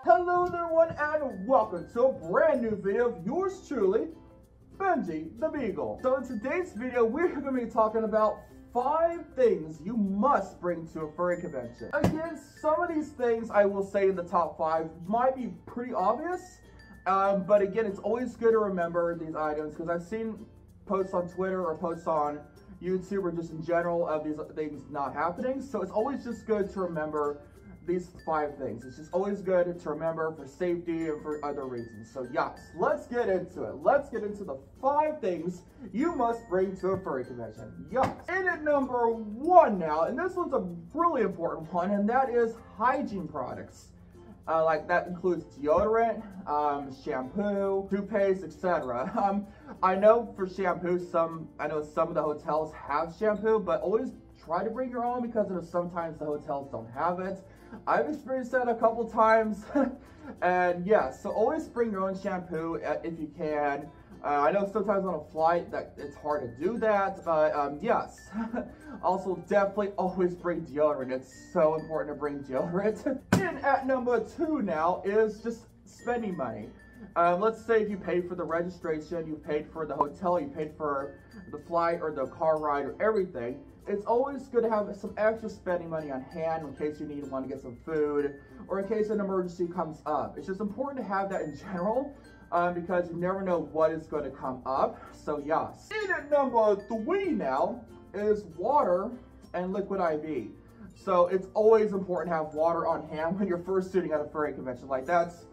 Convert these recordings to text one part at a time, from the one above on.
Hello there everyone and welcome to a brand new video of yours truly, Benji the Beagle. So in today's video we're going to be talking about 5 things you must bring to a furry convention. Again, some of these things I will say in the top 5 might be pretty obvious, but again it's always good to remember these items because I've seen posts on Twitter or posts on YouTube or just in general of these things not happening. So it's always just good to remember these 5 things. It's just always good to remember for safety and for other reasons. So yes, let's get into it. Let's get into the 5 things you must bring to a furry convention. Yes. And at number 1 now, and this one's a really important one, and that is hygiene products. Like that includes deodorant, shampoo, toothpaste, etc. I know for shampoo, I know some of the hotels have shampoo, but always try to bring your own because sometimes the hotels don't have it. I've experienced that a couple times, and yes, so always bring your own shampoo if you can. I know sometimes on a flight that it's hard to do that, but yes. Also, definitely always bring deodorant. It's so important to bring deodorant. And at number 2 now is just spending money. Let's say if you paid for the registration, you paid for the hotel, you paid for the flight or the car ride or everything. It's always good to have some extra spending money on hand in case you want to get some food or in case an emergency comes up. It's just important to have that in general because you never know what is going to come up. So yes. And at number 3 now is water and liquid IV. So it's always important to have water on hand when you're first shooting at a furry convention. Like that's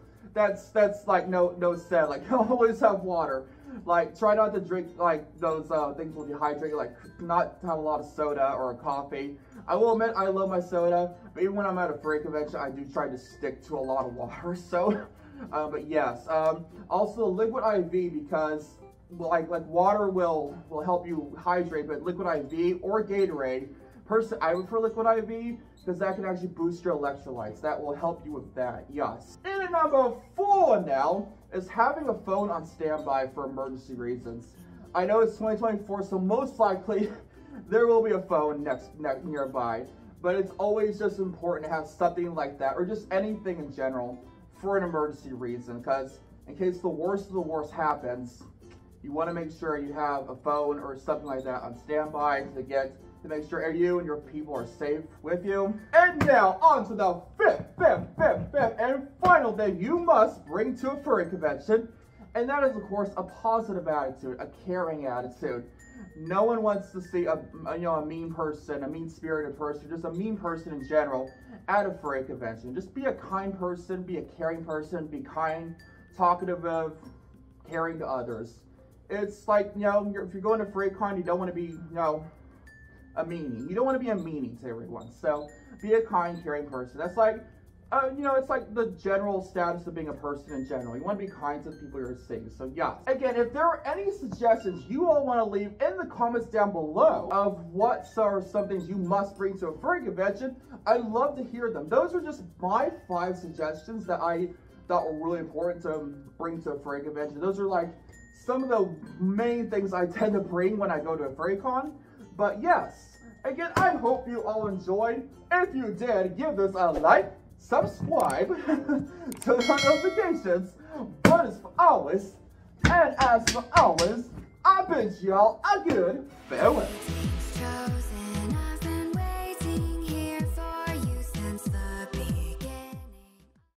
like no said. Like always have water. Like try not to drink like those things will dehydrate. Like not to have a lot of soda or a coffee. I will admit I love my soda, but even when I'm at a furry convention, I do try to stick to a lot of water. So, but yes. Also liquid IV because like water will help you hydrate, but liquid IV or Gatorade. Personally, I would prefer liquid IV because that can actually boost your electrolytes. That will help you with that, yes. And at number 4 now is having a phone on standby for emergency reasons. I know it's 2024, so most likely there will be a phone nearby. But it's always just important to have something like that, or just anything in general for an emergency reason. Because in case the worst of the worst happens, you want to make sure you have a phone or something like that on standby to make sure you and your people are safe with you. And now on to the fifth and final thing you must bring to a furry convention, and that is of course a positive attitude, a caring attitude. No one wants to see a mean person, a mean-spirited person, just a mean person in general at a furry convention. Just be a kind person, be a caring person, be kind, talkative, caring to others. It's like, if you're going to FurryCon, you don't want to be, a meanie. You don't want to be a meanie to everyone. So be a kind, caring person. That's like, it's like the general status of being a person in general. You want to be kind to the people you're seeing. So yeah. Again, if there are any suggestions you all want to leave in the comments down below of what are some things you must bring to a furry convention, I'd love to hear them. Those are just my 5 suggestions that I thought were really important to bring to a furry convention. Those are like some of the main things I tend to bring when I go to a FurryCon. But yes, again, I hope you all enjoyed. If you did, give this a like, subscribe to the notifications. But as for always, and as for always, I bid y'all a good farewell.